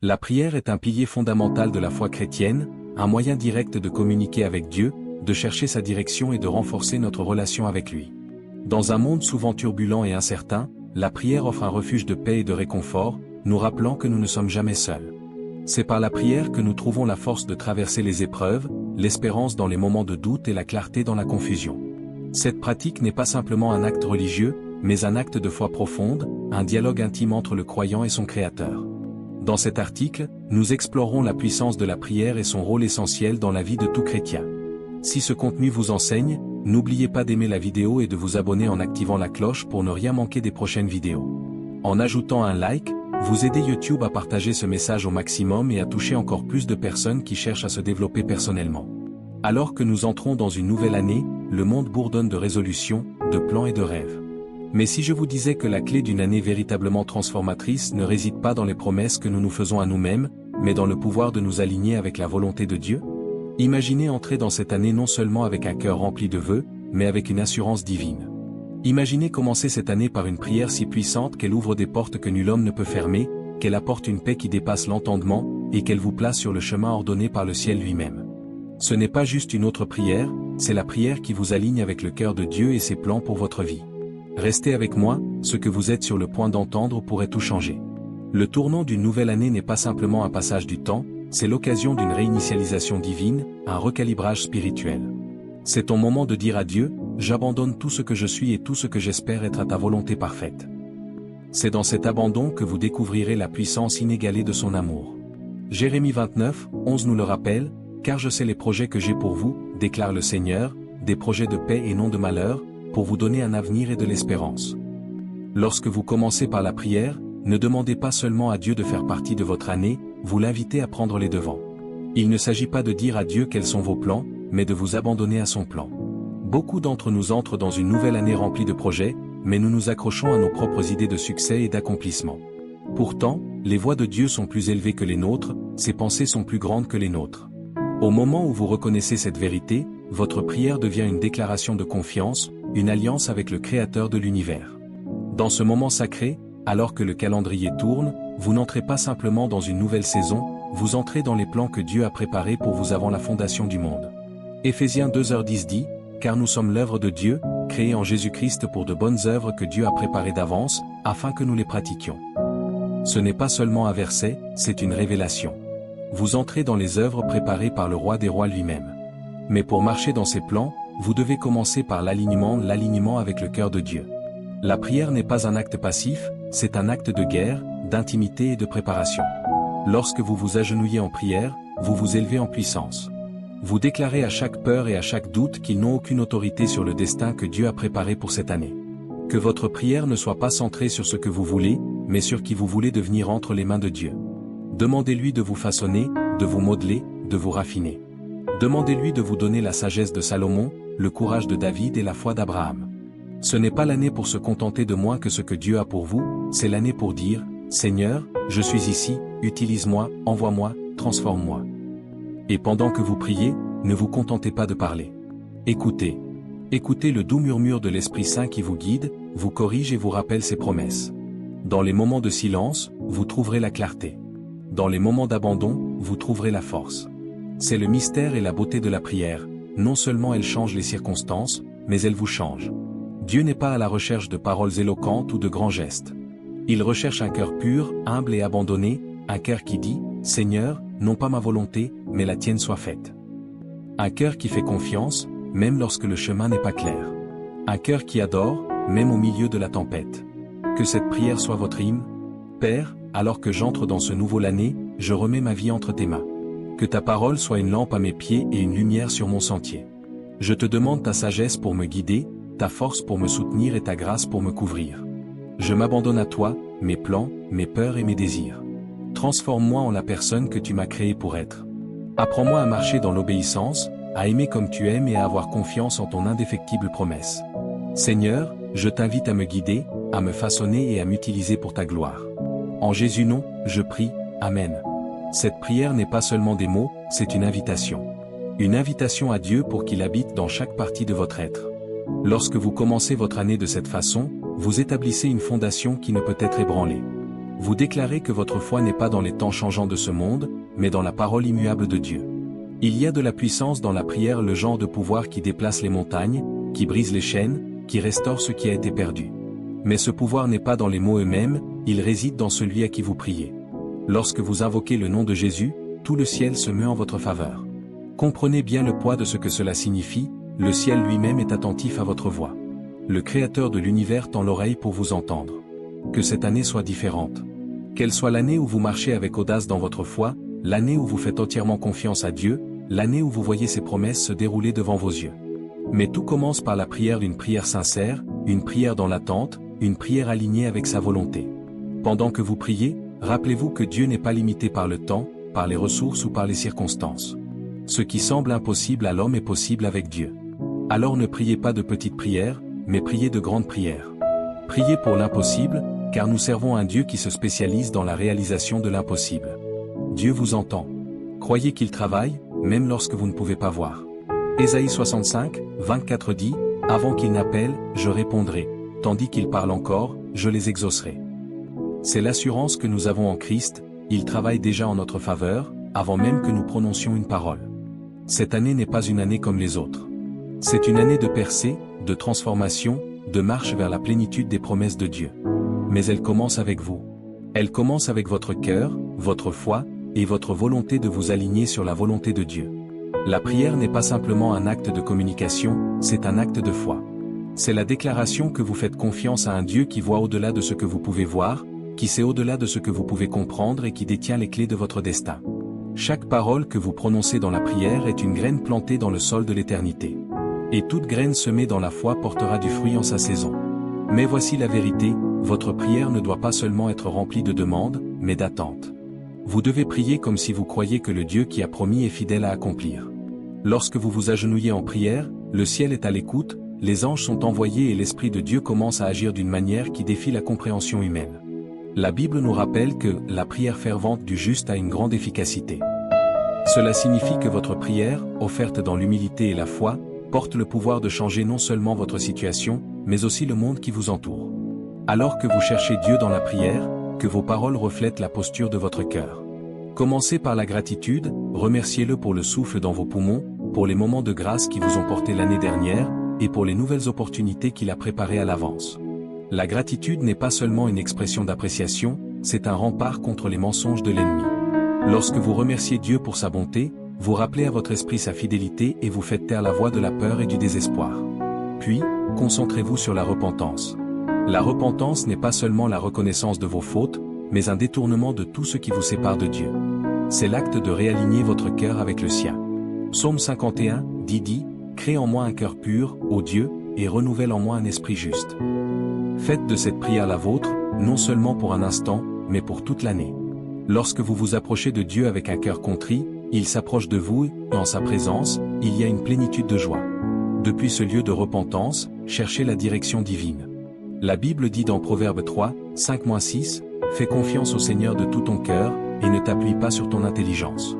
La prière est un pilier fondamental de la foi chrétienne, un moyen direct de communiquer avec Dieu, de chercher sa direction et de renforcer notre relation avec lui. Dans un monde souvent turbulent et incertain, la prière offre un refuge de paix et de réconfort, nous rappelant que nous ne sommes jamais seuls. C'est par la prière que nous trouvons la force de traverser les épreuves, l'espérance dans les moments de doute et la clarté dans la confusion. Cette pratique n'est pas simplement un acte religieux, mais un acte de foi profonde, un dialogue intime entre le croyant et son Créateur. Dans cet article, nous explorerons la puissance de la prière et son rôle essentiel dans la vie de tout chrétien. Si ce contenu vous enseigne, n'oubliez pas d'aimer la vidéo et de vous abonner en activant la cloche pour ne rien manquer des prochaines vidéos. En ajoutant un like, vous aidez YouTube à partager ce message au maximum et à toucher encore plus de personnes qui cherchent à se développer personnellement. Alors que nous entrons dans une nouvelle année, le monde bourdonne de résolutions, de plans et de rêves. Mais si je vous disais que la clé d'une année véritablement transformatrice ne réside pas dans les promesses que nous nous faisons à nous-mêmes, mais dans le pouvoir de nous aligner avec la volonté de Dieu? Imaginez entrer dans cette année non seulement avec un cœur rempli de vœux, mais avec une assurance divine. Imaginez commencer cette année par une prière si puissante qu'elle ouvre des portes que nul homme ne peut fermer, qu'elle apporte une paix qui dépasse l'entendement, et qu'elle vous place sur le chemin ordonné par le ciel lui-même. Ce n'est pas juste une autre prière, c'est la prière qui vous aligne avec le cœur de Dieu et ses plans pour votre vie. Restez avec moi, ce que vous êtes sur le point d'entendre pourrait tout changer. Le tournant d'une nouvelle année n'est pas simplement un passage du temps, c'est l'occasion d'une réinitialisation divine, un recalibrage spirituel. C'est ton moment de dire à Dieu, j'abandonne tout ce que je suis et tout ce que j'espère être à ta volonté parfaite. C'est dans cet abandon que vous découvrirez la puissance inégalée de son amour. Jérémie 29, 11 nous le rappelle, car je sais les projets que j'ai pour vous, déclare le Seigneur, des projets de paix et non de malheur, pour vous donner un avenir et de l'espérance. Lorsque vous commencez par la prière, ne demandez pas seulement à Dieu de faire partie de votre année, vous l'invitez à prendre les devants. Il ne s'agit pas de dire à Dieu quels sont vos plans, mais de vous abandonner à son plan. Beaucoup d'entre nous entrent dans une nouvelle année remplie de projets, mais nous nous accrochons à nos propres idées de succès et d'accomplissement. Pourtant, les voies de Dieu sont plus élevées que les nôtres, ses pensées sont plus grandes que les nôtres. Au moment où vous reconnaissez cette vérité, votre prière devient une déclaration de confiance, une alliance avec le Créateur de l'univers. Dans ce moment sacré, alors que le calendrier tourne, vous n'entrez pas simplement dans une nouvelle saison, vous entrez dans les plans que Dieu a préparés pour vous avant la fondation du monde. Éphésiens 2h10 dit, « Car nous sommes l'œuvre de Dieu, créée en Jésus-Christ pour de bonnes œuvres que Dieu a préparées d'avance, afin que nous les pratiquions. » Ce n'est pas seulement un verset, c'est une révélation. Vous entrez dans les œuvres préparées par le roi des rois lui-même. Mais pour marcher dans ses plans, vous devez commencer par l'alignement avec le cœur de Dieu. La prière n'est pas un acte passif, c'est un acte de guerre, d'intimité et de préparation. Lorsque vous vous agenouillez en prière, vous vous élevez en puissance. Vous déclarez à chaque peur et à chaque doute qu'ils n'ont aucune autorité sur le destin que Dieu a préparé pour cette année. Que votre prière ne soit pas centrée sur ce que vous voulez, mais sur qui vous voulez devenir entre les mains de Dieu. Demandez-lui de vous façonner, de vous modeler, de vous raffiner. Demandez-lui de vous donner la sagesse de Salomon, le courage de David et la foi d'Abraham. Ce n'est pas l'année pour se contenter de moins que ce que Dieu a pour vous, c'est l'année pour dire, « Seigneur, je suis ici, utilise-moi, envoie-moi, transforme-moi. » Et pendant que vous priez, ne vous contentez pas de parler. Écoutez. Écoutez le doux murmure de l'Esprit Saint qui vous guide, vous corrige et vous rappelle ses promesses. Dans les moments de silence, vous trouverez la clarté. Dans les moments d'abandon, vous trouverez la force. C'est le mystère et la beauté de la prière, non seulement elle change les circonstances, mais elle vous change. Dieu n'est pas à la recherche de paroles éloquentes ou de grands gestes. Il recherche un cœur pur, humble et abandonné, un cœur qui dit, « Seigneur, non pas ma volonté, mais la tienne soit faite. » Un cœur qui fait confiance, même lorsque le chemin n'est pas clair. Un cœur qui adore, même au milieu de la tempête. Que cette prière soit votre hymne. Père, alors que j'entre dans ce nouveau année, je remets ma vie entre tes mains. Que ta parole soit une lampe à mes pieds et une lumière sur mon sentier. Je te demande ta sagesse pour me guider, ta force pour me soutenir et ta grâce pour me couvrir. Je m'abandonne à toi, mes plans, mes peurs et mes désirs. Transforme-moi en la personne que tu m'as créée pour être. Apprends-moi à marcher dans l'obéissance, à aimer comme tu aimes et à avoir confiance en ton indéfectible promesse. Seigneur, je t'invite à me guider, à me façonner et à m'utiliser pour ta gloire. En Jésus nom, je prie, Amen. Cette prière n'est pas seulement des mots, c'est une invitation. Une invitation à Dieu pour qu'il habite dans chaque partie de votre être. Lorsque vous commencez votre année de cette façon, vous établissez une fondation qui ne peut être ébranlée. Vous déclarez que votre foi n'est pas dans les temps changeants de ce monde, mais dans la parole immuable de Dieu. Il y a de la puissance dans la prière, le genre de pouvoir qui déplace les montagnes, qui brise les chaînes, qui restaure ce qui a été perdu. Mais ce pouvoir n'est pas dans les mots eux-mêmes, il réside dans celui à qui vous priez. Lorsque vous invoquez le nom de Jésus, tout le ciel se meut en votre faveur. Comprenez bien le poids de ce que cela signifie, le ciel lui-même est attentif à votre voix. Le Créateur de l'univers tend l'oreille pour vous entendre. Que cette année soit différente. Qu'elle soit l'année où vous marchez avec audace dans votre foi, l'année où vous faites entièrement confiance à Dieu, l'année où vous voyez ses promesses se dérouler devant vos yeux. Mais tout commence par la prière d'une prière sincère, une prière dans l'attente, une prière alignée avec sa volonté. Pendant que vous priez, rappelez-vous que Dieu n'est pas limité par le temps, par les ressources ou par les circonstances. Ce qui semble impossible à l'homme est possible avec Dieu. Alors ne priez pas de petites prières, mais priez de grandes prières. Priez pour l'impossible, car nous servons un Dieu qui se spécialise dans la réalisation de l'impossible. Dieu vous entend. Croyez qu'il travaille, même lorsque vous ne pouvez pas voir. Ésaïe 65, 24 dit, « Avant qu'ils n'appellent, je répondrai, tandis qu'ils parlent encore, je les exaucerai. » C'est l'assurance que nous avons en Christ, il travaille déjà en notre faveur, avant même que nous prononcions une parole. Cette année n'est pas une année comme les autres. C'est une année de percée, de transformation, de marche vers la plénitude des promesses de Dieu. Mais elle commence avec vous. Elle commence avec votre cœur, votre foi, et votre volonté de vous aligner sur la volonté de Dieu. La prière n'est pas simplement un acte de communication, c'est un acte de foi. C'est la déclaration que vous faites confiance à un Dieu qui voit au-delà de ce que vous pouvez voir, qui sait au-delà de ce que vous pouvez comprendre et qui détient les clés de votre destin. Chaque parole que vous prononcez dans la prière est une graine plantée dans le sol de l'éternité. Et toute graine semée dans la foi portera du fruit en sa saison. Mais voici la vérité, votre prière ne doit pas seulement être remplie de demandes, mais d'attentes. Vous devez prier comme si vous croyiez que le Dieu qui a promis est fidèle à accomplir. Lorsque vous vous agenouillez en prière, le ciel est à l'écoute, les anges sont envoyés et l'Esprit de Dieu commence à agir d'une manière qui défie la compréhension humaine. La Bible nous rappelle que la prière fervente du juste a une grande efficacité. Cela signifie que votre prière, offerte dans l'humilité et la foi, porte le pouvoir de changer non seulement votre situation, mais aussi le monde qui vous entoure. Alors que vous cherchez Dieu dans la prière, que vos paroles reflètent la posture de votre cœur. Commencez par la gratitude, remerciez-le pour le souffle dans vos poumons, pour les moments de grâce qui vous ont porté l'année dernière, et pour les nouvelles opportunités qu'il a préparées à l'avance. La gratitude n'est pas seulement une expression d'appréciation, c'est un rempart contre les mensonges de l'ennemi. Lorsque vous remerciez Dieu pour sa bonté, vous rappelez à votre esprit sa fidélité et vous faites taire la voix de la peur et du désespoir. Puis, concentrez-vous sur la repentance. La repentance n'est pas seulement la reconnaissance de vos fautes, mais un détournement de tout ce qui vous sépare de Dieu. C'est l'acte de réaligner votre cœur avec le sien. Psaume 51, dit, « Crée en moi un cœur pur, ô Dieu, et renouvelle en moi un esprit juste. » Faites de cette prière la vôtre, non seulement pour un instant, mais pour toute l'année. Lorsque vous vous approchez de Dieu avec un cœur contrit, il s'approche de vous et, en sa présence, il y a une plénitude de joie. Depuis ce lieu de repentance, cherchez la direction divine. La Bible dit dans Proverbe 3, 5-6, « Fais confiance au Seigneur de tout ton cœur, et ne t'appuie pas sur ton intelligence.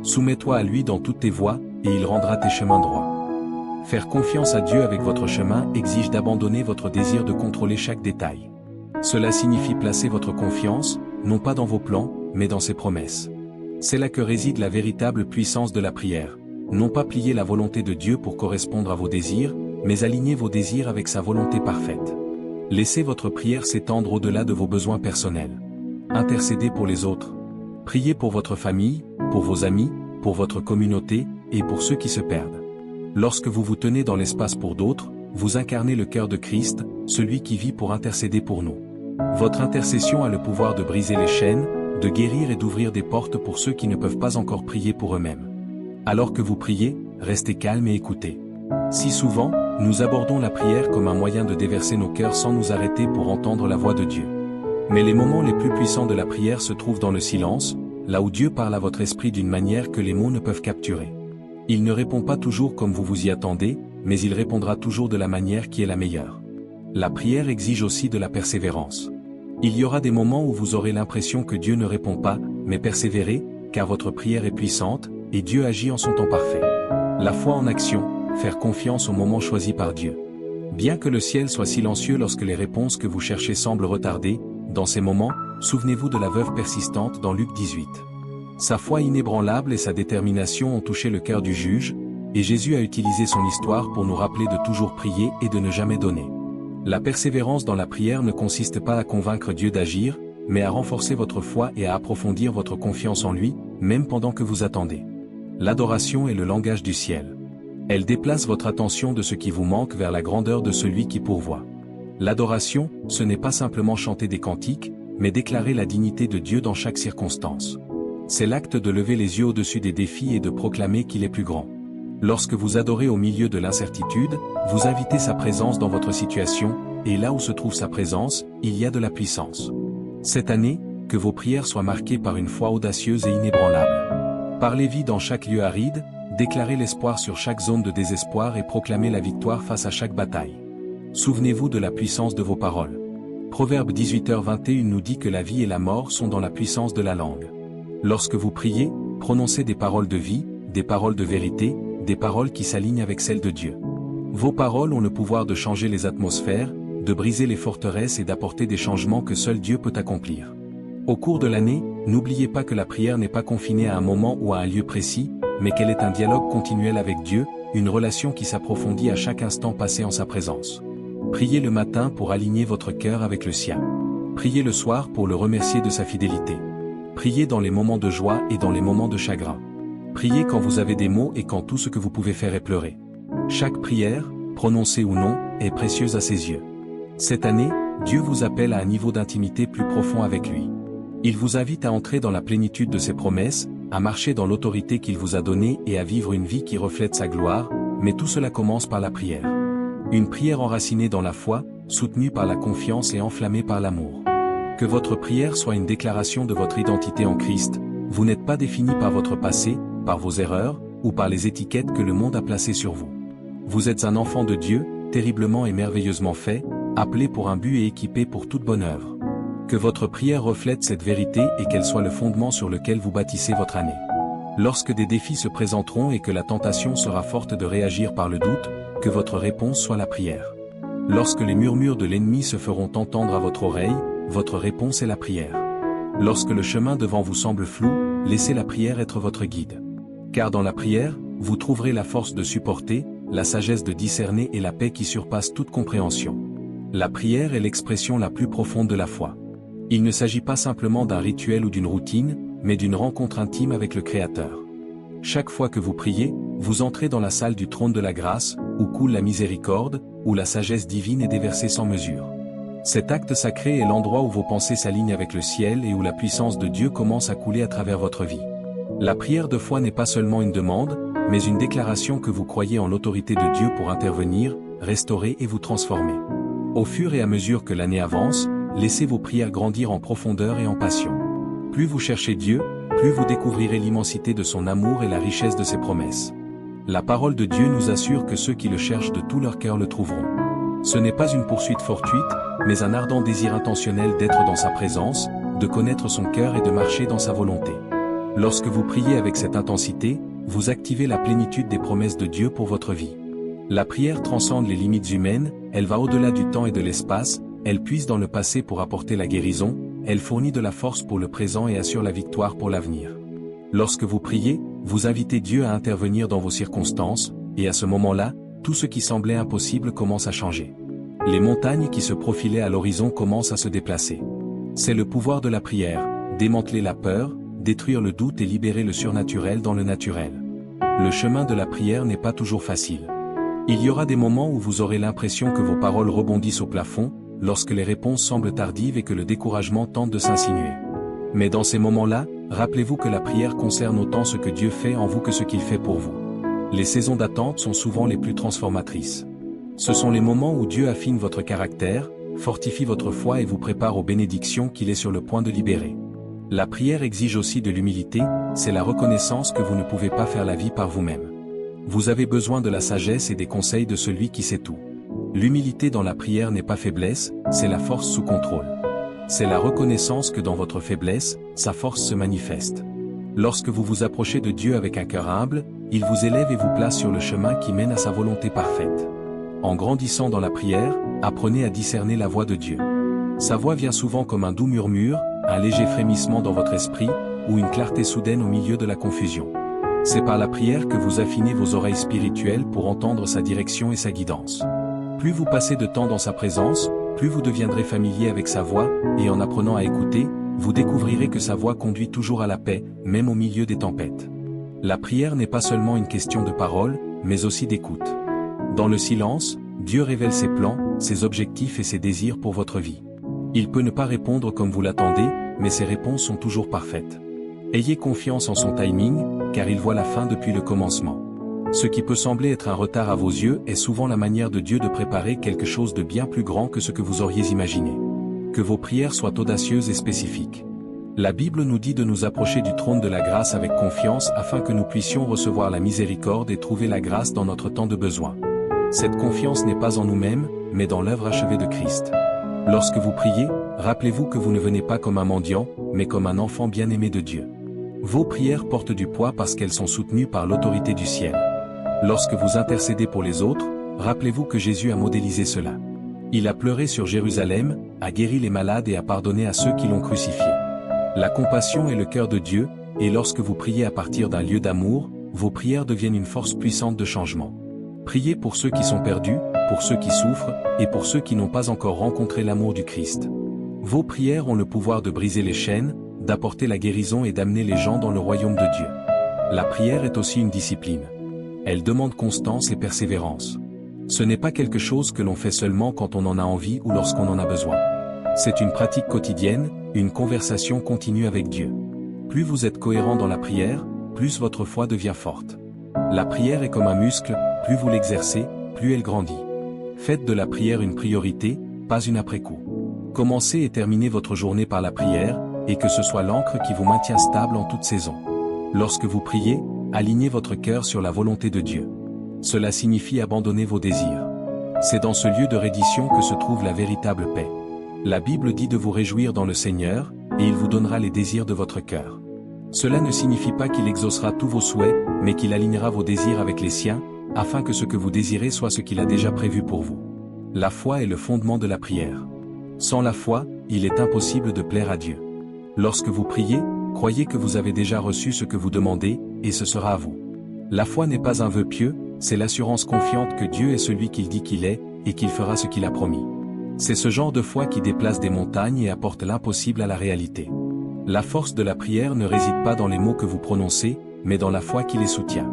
Soumets-toi à lui dans toutes tes voies, et il rendra tes chemins droits. » Faire confiance à Dieu avec votre chemin exige d'abandonner votre désir de contrôler chaque détail. Cela signifie placer votre confiance, non pas dans vos plans, mais dans ses promesses. C'est là que réside la véritable puissance de la prière. Non pas plier la volonté de Dieu pour correspondre à vos désirs, mais aligner vos désirs avec sa volonté parfaite. Laissez votre prière s'étendre au-delà de vos besoins personnels. Intercédez pour les autres. Priez pour votre famille, pour vos amis, pour votre communauté, et pour ceux qui se perdent. Lorsque vous vous tenez dans l'espace pour d'autres, vous incarnez le cœur de Christ, celui qui vit pour intercéder pour nous. Votre intercession a le pouvoir de briser les chaînes, de guérir et d'ouvrir des portes pour ceux qui ne peuvent pas encore prier pour eux-mêmes. Alors que vous priez, restez calme et écoutez. Si souvent, nous abordons la prière comme un moyen de déverser nos cœurs sans nous arrêter pour entendre la voix de Dieu. Mais les moments les plus puissants de la prière se trouvent dans le silence, là où Dieu parle à votre esprit d'une manière que les mots ne peuvent capturer. Il ne répond pas toujours comme vous vous y attendez, mais il répondra toujours de la manière qui est la meilleure. La prière exige aussi de la persévérance. Il y aura des moments où vous aurez l'impression que Dieu ne répond pas, mais persévérez, car votre prière est puissante, et Dieu agit en son temps parfait. La foi en action, faire confiance au moment choisi par Dieu. Bien que le ciel soit silencieux lorsque les réponses que vous cherchez semblent retardées, dans ces moments, souvenez-vous de la veuve persistante dans Luc 18. Sa foi inébranlable et sa détermination ont touché le cœur du juge, et Jésus a utilisé son histoire pour nous rappeler de toujours prier et de ne jamais donner. La persévérance dans la prière ne consiste pas à convaincre Dieu d'agir, mais à renforcer votre foi et à approfondir votre confiance en lui, même pendant que vous attendez. L'adoration est le langage du ciel. Elle déplace votre attention de ce qui vous manque vers la grandeur de celui qui pourvoit. L'adoration, ce n'est pas simplement chanter des cantiques, mais déclarer la dignité de Dieu dans chaque circonstance. C'est l'acte de lever les yeux au-dessus des défis et de proclamer qu'il est plus grand. Lorsque vous adorez au milieu de l'incertitude, vous invitez sa présence dans votre situation, et là où se trouve sa présence, il y a de la puissance. Cette année, que vos prières soient marquées par une foi audacieuse et inébranlable. Parlez vie dans chaque lieu aride, déclarez l'espoir sur chaque zone de désespoir et proclamez la victoire face à chaque bataille. Souvenez-vous de la puissance de vos paroles. Proverbe 18h21 nous dit que la vie et la mort sont dans la puissance de la langue. Lorsque vous priez, prononcez des paroles de vie, des paroles de vérité, des paroles qui s'alignent avec celles de Dieu. Vos paroles ont le pouvoir de changer les atmosphères, de briser les forteresses et d'apporter des changements que seul Dieu peut accomplir. Au cours de l'année, n'oubliez pas que la prière n'est pas confinée à un moment ou à un lieu précis, mais qu'elle est un dialogue continuel avec Dieu, une relation qui s'approfondit à chaque instant passé en sa présence. Priez le matin pour aligner votre cœur avec le sien. Priez le soir pour le remercier de sa fidélité. Priez dans les moments de joie et dans les moments de chagrin. Priez quand vous avez des mots et quand tout ce que vous pouvez faire est pleurer. Chaque prière, prononcée ou non, est précieuse à ses yeux. Cette année, Dieu vous appelle à un niveau d'intimité plus profond avec lui. Il vous invite à entrer dans la plénitude de ses promesses, à marcher dans l'autorité qu'il vous a donnée et à vivre une vie qui reflète sa gloire, mais tout cela commence par la prière. Une prière enracinée dans la foi, soutenue par la confiance et enflammée par l'amour. Que votre prière soit une déclaration de votre identité en Christ. Vous n'êtes pas défini par votre passé, par vos erreurs, ou par les étiquettes que le monde a placées sur vous. Vous êtes un enfant de Dieu, terriblement et merveilleusement fait, appelé pour un but et équipé pour toute bonne œuvre. Que votre prière reflète cette vérité et qu'elle soit le fondement sur lequel vous bâtissez votre année. Lorsque des défis se présenteront et que la tentation sera forte de réagir par le doute, que votre réponse soit la prière. Lorsque les murmures de l'ennemi se feront entendre à votre oreille, votre réponse est la prière. Lorsque le chemin devant vous semble flou, laissez la prière être votre guide. Car dans la prière, vous trouverez la force de supporter, la sagesse de discerner et la paix qui surpasse toute compréhension. La prière est l'expression la plus profonde de la foi. Il ne s'agit pas simplement d'un rituel ou d'une routine, mais d'une rencontre intime avec le Créateur. Chaque fois que vous priez, vous entrez dans la salle du trône de la grâce, où coule la miséricorde, où la sagesse divine est déversée sans mesure. Cet acte sacré est l'endroit où vos pensées s'alignent avec le ciel et où la puissance de Dieu commence à couler à travers votre vie. La prière de foi n'est pas seulement une demande, mais une déclaration que vous croyez en l'autorité de Dieu pour intervenir, restaurer et vous transformer. Au fur et à mesure que l'année avance, laissez vos prières grandir en profondeur et en passion. Plus vous cherchez Dieu, plus vous découvrirez l'immensité de son amour et la richesse de ses promesses. La parole de Dieu nous assure que ceux qui le cherchent de tout leur cœur le trouveront. Ce n'est pas une poursuite fortuite, mais un ardent désir intentionnel d'être dans sa présence, de connaître son cœur et de marcher dans sa volonté. Lorsque vous priez avec cette intensité, vous activez la plénitude des promesses de Dieu pour votre vie. La prière transcende les limites humaines, elle va au-delà du temps et de l'espace, elle puise dans le passé pour apporter la guérison, elle fournit de la force pour le présent et assure la victoire pour l'avenir. Lorsque vous priez, vous invitez Dieu à intervenir dans vos circonstances, et à ce moment-là, tout ce qui semblait impossible commence à changer. Les montagnes qui se profilaient à l'horizon commencent à se déplacer. C'est le pouvoir de la prière, démanteler la peur, détruire le doute et libérer le surnaturel dans le naturel. Le chemin de la prière n'est pas toujours facile. Il y aura des moments où vous aurez l'impression que vos paroles rebondissent au plafond, lorsque les réponses semblent tardives et que le découragement tente de s'insinuer. Mais dans ces moments-là, rappelez-vous que la prière concerne autant ce que Dieu fait en vous que ce qu'il fait pour vous. Les saisons d'attente sont souvent les plus transformatrices. Ce sont les moments où Dieu affine votre caractère, fortifie votre foi et vous prépare aux bénédictions qu'il est sur le point de libérer. La prière exige aussi de l'humilité, c'est la reconnaissance que vous ne pouvez pas faire la vie par vous-même. Vous avez besoin de la sagesse et des conseils de celui qui sait tout. L'humilité dans la prière n'est pas faiblesse, c'est la force sous contrôle. C'est la reconnaissance que dans votre faiblesse, sa force se manifeste. Lorsque vous vous approchez de Dieu avec un cœur humble, il vous élève et vous place sur le chemin qui mène à sa volonté parfaite. En grandissant dans la prière, apprenez à discerner la voix de Dieu. Sa voix vient souvent comme un doux murmure, un léger frémissement dans votre esprit, ou une clarté soudaine au milieu de la confusion. C'est par la prière que vous affinez vos oreilles spirituelles pour entendre sa direction et sa guidance. Plus vous passez de temps dans sa présence, plus vous deviendrez familier avec sa voix, et en apprenant à écouter, vous découvrirez que sa voix conduit toujours à la paix, même au milieu des tempêtes. La prière n'est pas seulement une question de parole, mais aussi d'écoute. Dans le silence, Dieu révèle ses plans, ses objectifs et ses désirs pour votre vie. Il peut ne pas répondre comme vous l'attendez, mais ses réponses sont toujours parfaites. Ayez confiance en son timing, car il voit la fin depuis le commencement. Ce qui peut sembler être un retard à vos yeux est souvent la manière de Dieu de préparer quelque chose de bien plus grand que ce que vous auriez imaginé. Que vos prières soient audacieuses et spécifiques. La Bible nous dit de nous approcher du trône de la grâce avec confiance afin que nous puissions recevoir la miséricorde et trouver la grâce dans notre temps de besoin. Cette confiance n'est pas en nous-mêmes, mais dans l'œuvre achevée de Christ. Lorsque vous priez, rappelez-vous que vous ne venez pas comme un mendiant, mais comme un enfant bien-aimé de Dieu. Vos prières portent du poids parce qu'elles sont soutenues par l'autorité du ciel. Lorsque vous intercédez pour les autres, rappelez-vous que Jésus a modélisé cela. Il a pleuré sur Jérusalem, a guéri les malades et a pardonné à ceux qui l'ont crucifié. La compassion est le cœur de Dieu, et lorsque vous priez à partir d'un lieu d'amour, vos prières deviennent une force puissante de changement. Priez pour ceux qui sont perdus, pour ceux qui souffrent, et pour ceux qui n'ont pas encore rencontré l'amour du Christ. Vos prières ont le pouvoir de briser les chaînes, d'apporter la guérison et d'amener les gens dans le royaume de Dieu. La prière est aussi une discipline. Elle demande constance et persévérance. Ce n'est pas quelque chose que l'on fait seulement quand on en a envie ou lorsqu'on en a besoin. C'est une pratique quotidienne, une conversation continue avec Dieu. Plus vous êtes cohérent dans la prière, plus votre foi devient forte. La prière est comme un muscle, plus vous l'exercez, plus elle grandit. Faites de la prière une priorité, pas une après-coup. Commencez et terminez votre journée par la prière, et que ce soit l'encre qui vous maintient stable en toute saison. Lorsque vous priez, alignez votre cœur sur la volonté de Dieu. Cela signifie abandonner vos désirs. C'est dans ce lieu de reddition que se trouve la véritable paix. La Bible dit de vous réjouir dans le Seigneur, et il vous donnera les désirs de votre cœur. Cela ne signifie pas qu'il exaucera tous vos souhaits, mais qu'il alignera vos désirs avec les siens, afin que ce que vous désirez soit ce qu'il a déjà prévu pour vous. La foi est le fondement de la prière. Sans la foi, il est impossible de plaire à Dieu. Lorsque vous priez, croyez que vous avez déjà reçu ce que vous demandez, et ce sera à vous. La foi n'est pas un vœu pieux, c'est l'assurance confiante que Dieu est celui qu'il dit qu'il est, et qu'il fera ce qu'il a promis. C'est ce genre de foi qui déplace des montagnes et apporte l'impossible à la réalité. La force de la prière ne réside pas dans les mots que vous prononcez, mais dans la foi qui les soutient.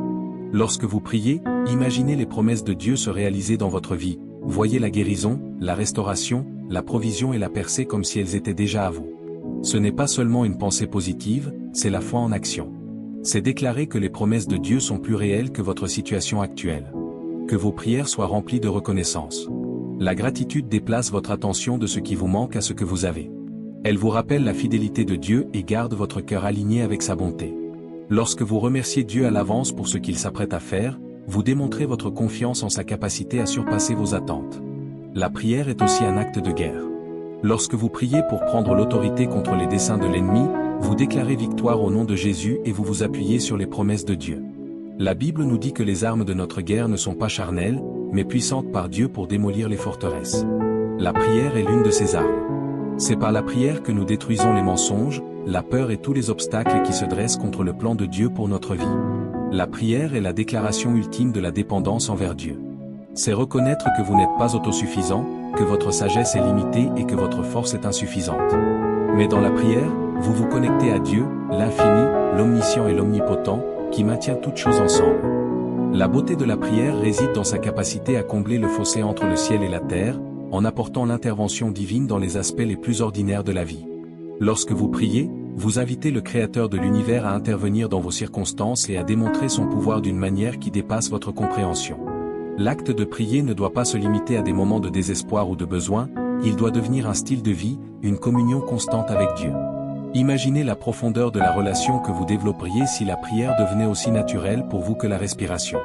Lorsque vous priez, imaginez les promesses de Dieu se réaliser dans votre vie, voyez la guérison, la restauration, la provision et la percée comme si elles étaient déjà à vous. Ce n'est pas seulement une pensée positive, c'est la foi en action. C'est déclarer que les promesses de Dieu sont plus réelles que votre situation actuelle. Que vos prières soient remplies de reconnaissance. La gratitude déplace votre attention de ce qui vous manque à ce que vous avez. Elle vous rappelle la fidélité de Dieu et garde votre cœur aligné avec sa bonté. Lorsque vous remerciez Dieu à l'avance pour ce qu'il s'apprête à faire, vous démontrez votre confiance en sa capacité à surpasser vos attentes. La prière est aussi un acte de guerre. Lorsque vous priez pour prendre l'autorité contre les desseins de l'ennemi, vous déclarez victoire au nom de Jésus et vous vous appuyez sur les promesses de Dieu. La Bible nous dit que les armes de notre guerre ne sont pas charnelles, mais puissantes par Dieu pour démolir les forteresses. La prière est l'une de ces armes. C'est par la prière que nous détruisons les mensonges, la peur et tous les obstacles qui se dressent contre le plan de Dieu pour notre vie. La prière est la déclaration ultime de la dépendance envers Dieu. C'est reconnaître que vous n'êtes pas autosuffisant, que votre sagesse est limitée et que votre force est insuffisante. Mais dans la prière, vous vous connectez à Dieu, l'infini, l'omniscient et l'omnipotent, qui maintient toutes choses ensemble. La beauté de la prière réside dans sa capacité à combler le fossé entre le ciel et la terre, en apportant l'intervention divine dans les aspects les plus ordinaires de la vie. Lorsque vous priez, vous invitez le Créateur de l'univers à intervenir dans vos circonstances et à démontrer son pouvoir d'une manière qui dépasse votre compréhension. L'acte de prier ne doit pas se limiter à des moments de désespoir ou de besoin, il doit devenir un style de vie, une communion constante avec Dieu. Imaginez la profondeur de la relation que vous développeriez si la prière devenait aussi naturelle pour vous que la respiration.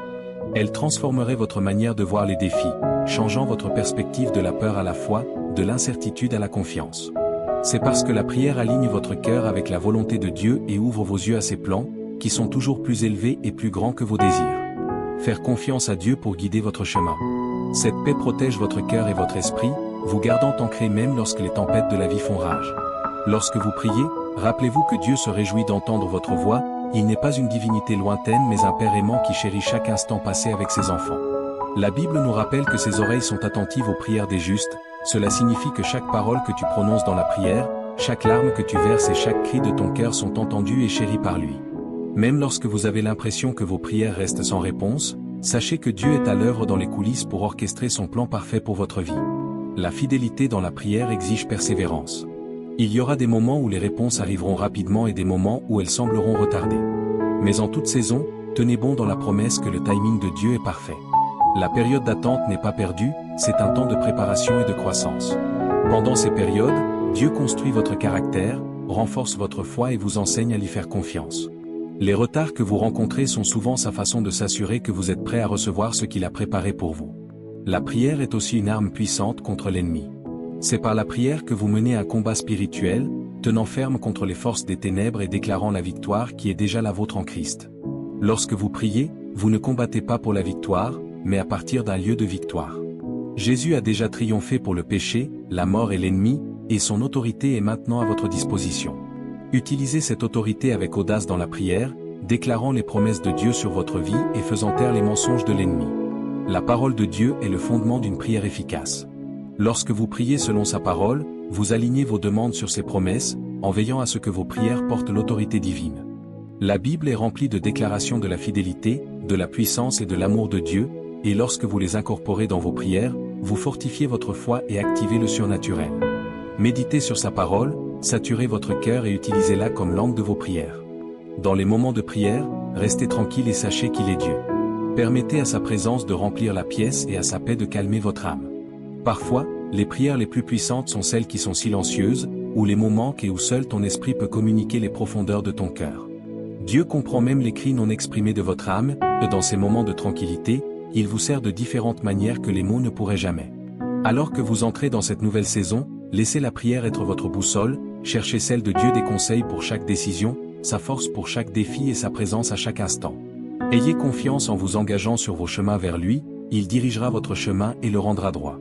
Elle transformerait votre manière de voir les défis, changeant votre perspective de la peur à la foi, de l'incertitude à la confiance. C'est parce que la prière aligne votre cœur avec la volonté de Dieu et ouvre vos yeux à ses plans, qui sont toujours plus élevés et plus grands que vos désirs. Faire confiance à Dieu pour guider votre chemin. Cette paix protège votre cœur et votre esprit, vous gardant ancré même lorsque les tempêtes de la vie font rage. Lorsque vous priez, rappelez-vous que Dieu se réjouit d'entendre votre voix, il n'est pas une divinité lointaine mais un Père aimant qui chérit chaque instant passé avec ses enfants. La Bible nous rappelle que ses oreilles sont attentives aux prières des justes, cela signifie que chaque parole que tu prononces dans la prière, chaque larme que tu verses et chaque cri de ton cœur sont entendus et chéris par lui. Même lorsque vous avez l'impression que vos prières restent sans réponse, sachez que Dieu est à l'œuvre dans les coulisses pour orchestrer son plan parfait pour votre vie. La fidélité dans la prière exige persévérance. Il y aura des moments où les réponses arriveront rapidement et des moments où elles sembleront retardées. Mais en toute saison, tenez bon dans la promesse que le timing de Dieu est parfait. La période d'attente n'est pas perdue, c'est un temps de préparation et de croissance. Pendant ces périodes, Dieu construit votre caractère, renforce votre foi et vous enseigne à lui faire confiance. Les retards que vous rencontrez sont souvent sa façon de s'assurer que vous êtes prêt à recevoir ce qu'il a préparé pour vous. La prière est aussi une arme puissante contre l'ennemi. C'est par la prière que vous menez un combat spirituel, tenant ferme contre les forces des ténèbres et déclarant la victoire qui est déjà la vôtre en Christ. Lorsque vous priez, vous ne combattez pas pour la victoire, mais à partir d'un lieu de victoire. Jésus a déjà triomphé pour le péché, la mort et l'ennemi, et son autorité est maintenant à votre disposition. Utilisez cette autorité avec audace dans la prière, déclarant les promesses de Dieu sur votre vie et faisant taire les mensonges de l'ennemi. La parole de Dieu est le fondement d'une prière efficace. Lorsque vous priez selon sa parole, vous alignez vos demandes sur ses promesses, en veillant à ce que vos prières portent l'autorité divine. La Bible est remplie de déclarations de la fidélité, de la puissance et de l'amour de Dieu, et lorsque vous les incorporez dans vos prières, vous fortifiez votre foi et activez le surnaturel. Méditez sur sa parole, saturez votre cœur et utilisez-la comme langue de vos prières. Dans les moments de prière, restez tranquille et sachez qu'il est Dieu. Permettez à sa présence de remplir la pièce et à sa paix de calmer votre âme. Parfois, les prières les plus puissantes sont celles qui sont silencieuses, où les mots manquent et où seul ton esprit peut communiquer les profondeurs de ton cœur. Dieu comprend même les cris non exprimés de votre âme, et dans ces moments de tranquillité, il vous sert de différentes manières que les mots ne pourraient jamais. Alors que vous entrez dans cette nouvelle saison, laissez la prière être votre boussole, cherchez celle de Dieu des conseils pour chaque décision, sa force pour chaque défi et sa présence à chaque instant. Ayez confiance en vous engageant sur vos chemins vers lui, il dirigera votre chemin et le rendra droit.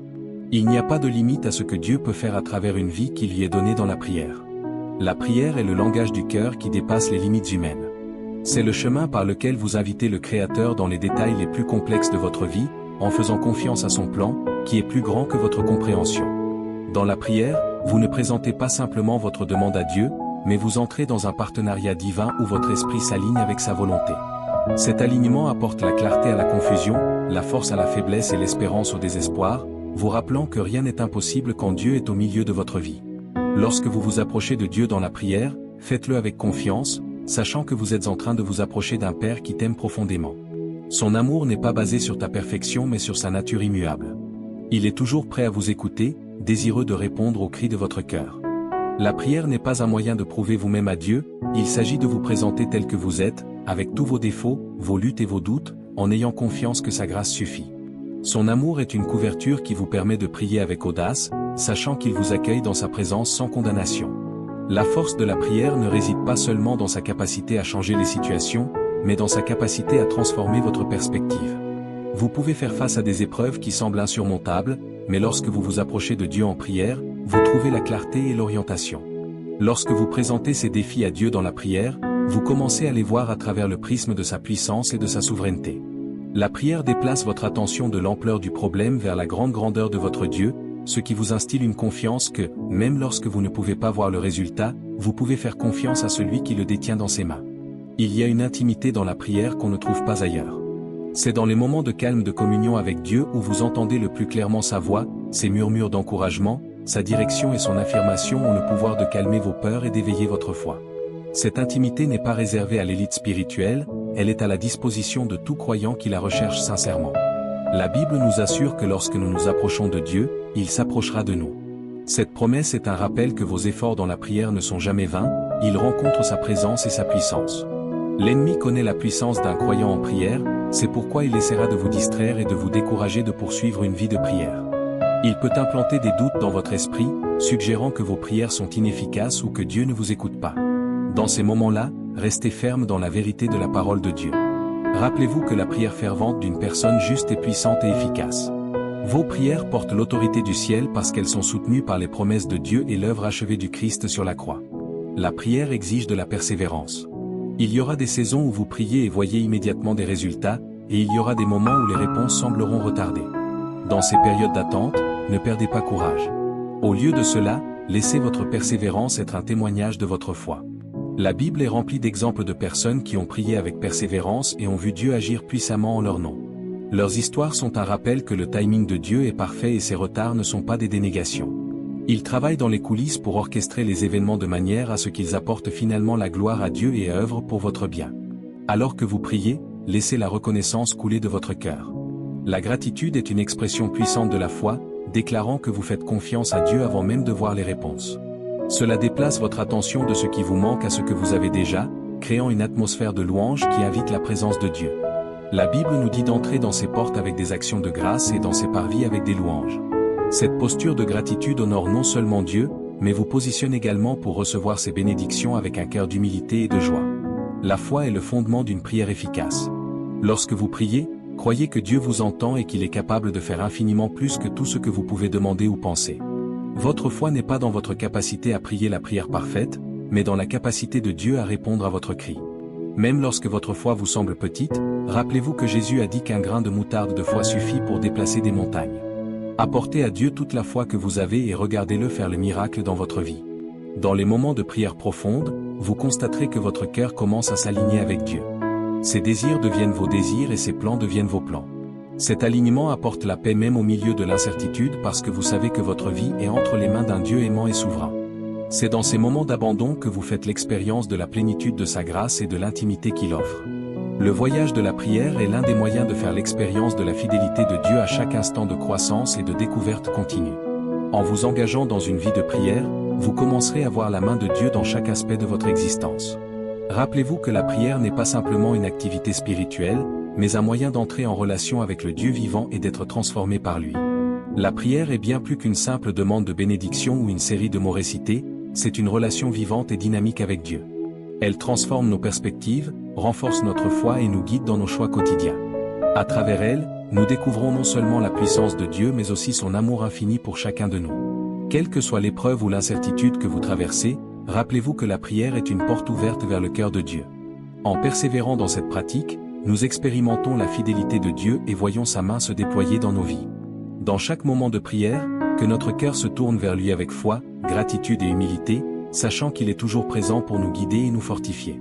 Il n'y a pas de limite à ce que Dieu peut faire à travers une vie qui lui est donnée dans la prière. La prière est le langage du cœur qui dépasse les limites humaines. C'est le chemin par lequel vous invitez le Créateur dans les détails les plus complexes de votre vie, en faisant confiance à son plan, qui est plus grand que votre compréhension. Dans la prière, vous ne présentez pas simplement votre demande à Dieu, mais vous entrez dans un partenariat divin où votre esprit s'aligne avec sa volonté. Cet alignement apporte la clarté à la confusion, la force à la faiblesse et l'espérance au désespoir, vous rappelant que rien n'est impossible quand Dieu est au milieu de votre vie. Lorsque vous vous approchez de Dieu dans la prière, faites-le avec confiance, sachant que vous êtes en train de vous approcher d'un Père qui t'aime profondément. Son amour n'est pas basé sur ta perfection mais sur sa nature immuable. Il est toujours prêt à vous écouter, désireux de répondre aux cris de votre cœur. La prière n'est pas un moyen de prouver vous-même à Dieu, il s'agit de vous présenter tel que vous êtes, avec tous vos défauts, vos luttes et vos doutes, en ayant confiance que sa grâce suffit. Son amour est une couverture qui vous permet de prier avec audace, sachant qu'il vous accueille dans sa présence sans condamnation. La force de la prière ne réside pas seulement dans sa capacité à changer les situations, mais dans sa capacité à transformer votre perspective. Vous pouvez faire face à des épreuves qui semblent insurmontables, mais lorsque vous vous approchez de Dieu en prière, vous trouvez la clarté et l'orientation. Lorsque vous présentez ces défis à Dieu dans la prière, vous commencez à les voir à travers le prisme de sa puissance et de sa souveraineté. La prière déplace votre attention de l'ampleur du problème vers la grande grandeur de votre Dieu, ce qui vous instille une confiance que, même lorsque vous ne pouvez pas voir le résultat, vous pouvez faire confiance à celui qui le détient dans ses mains. Il y a une intimité dans la prière qu'on ne trouve pas ailleurs. C'est dans les moments de calme de communion avec Dieu où vous entendez le plus clairement sa voix, ses murmures d'encouragement, sa direction et son affirmation ont le pouvoir de calmer vos peurs et d'éveiller votre foi. Cette intimité n'est pas réservée à l'élite spirituelle, elle est à la disposition de tout croyant qui la recherche sincèrement. La Bible nous assure que lorsque nous nous approchons de Dieu, il s'approchera de nous. Cette promesse est un rappel que vos efforts dans la prière ne sont jamais vains, il rencontre sa présence et sa puissance. L'ennemi connaît la puissance d'un croyant en prière, c'est pourquoi il essaiera de vous distraire et de vous décourager de poursuivre une vie de prière. Il peut implanter des doutes dans votre esprit, suggérant que vos prières sont inefficaces ou que Dieu ne vous écoute pas. Dans ces moments-là, restez ferme dans la vérité de la parole de Dieu. Rappelez-vous que la prière fervente d'une personne juste est puissante et efficace. Vos prières portent l'autorité du ciel parce qu'elles sont soutenues par les promesses de Dieu et l'œuvre achevée du Christ sur la croix. La prière exige de la persévérance. Il y aura des saisons où vous priez et voyez immédiatement des résultats, et il y aura des moments où les réponses sembleront retardées. Dans ces périodes d'attente, ne perdez pas courage. Au lieu de cela, laissez votre persévérance être un témoignage de votre foi. La Bible est remplie d'exemples de personnes qui ont prié avec persévérance et ont vu Dieu agir puissamment en leur nom. Leurs histoires sont un rappel que le timing de Dieu est parfait et ses retards ne sont pas des dénégations. Il travaille dans les coulisses pour orchestrer les événements de manière à ce qu'ils apportent finalement la gloire à Dieu et œuvrent pour votre bien. Alors que vous priez, laissez la reconnaissance couler de votre cœur. La gratitude est une expression puissante de la foi, déclarant que vous faites confiance à Dieu avant même de voir les réponses. Cela déplace votre attention de ce qui vous manque à ce que vous avez déjà, créant une atmosphère de louange qui invite la présence de Dieu. La Bible nous dit d'entrer dans ses portes avec des actions de grâce et dans ses parvis avec des louanges. Cette posture de gratitude honore non seulement Dieu, mais vous positionne également pour recevoir ses bénédictions avec un cœur d'humilité et de joie. La foi est le fondement d'une prière efficace. Lorsque vous priez, croyez que Dieu vous entend et qu'il est capable de faire infiniment plus que tout ce que vous pouvez demander ou penser. Votre foi n'est pas dans votre capacité à prier la prière parfaite, mais dans la capacité de Dieu à répondre à votre cri. Même lorsque votre foi vous semble petite, rappelez-vous que Jésus a dit qu'un grain de moutarde de foi suffit pour déplacer des montagnes. Apportez à Dieu toute la foi que vous avez et regardez-le faire le miracle dans votre vie. Dans les moments de prière profonde, vous constaterez que votre cœur commence à s'aligner avec Dieu. Ses désirs deviennent vos désirs et ses plans deviennent vos plans. Cet alignement apporte la paix même au milieu de l'incertitude parce que vous savez que votre vie est entre les mains d'un Dieu aimant et souverain. C'est dans ces moments d'abandon que vous faites l'expérience de la plénitude de sa grâce et de l'intimité qu'il offre. Le voyage de la prière est l'un des moyens de faire l'expérience de la fidélité de Dieu à chaque instant de croissance et de découverte continue. En vous engageant dans une vie de prière, vous commencerez à voir la main de Dieu dans chaque aspect de votre existence. Rappelez-vous que la prière n'est pas simplement une activité spirituelle, mais un moyen d'entrer en relation avec le Dieu vivant et d'être transformé par lui. La prière est bien plus qu'une simple demande de bénédiction ou une série de mots récités, c'est une relation vivante et dynamique avec Dieu. Elle transforme nos perspectives, renforce notre foi et nous guide dans nos choix quotidiens. À travers elle, nous découvrons non seulement la puissance de Dieu mais aussi son amour infini pour chacun de nous. Quelle que soit l'épreuve ou l'incertitude que vous traversez, rappelez-vous que la prière est une porte ouverte vers le cœur de Dieu. En persévérant dans cette pratique, nous expérimentons la fidélité de Dieu et voyons sa main se déployer dans nos vies. Dans chaque moment de prière, que notre cœur se tourne vers lui avec foi, gratitude et humilité, sachant qu'il est toujours présent pour nous guider et nous fortifier.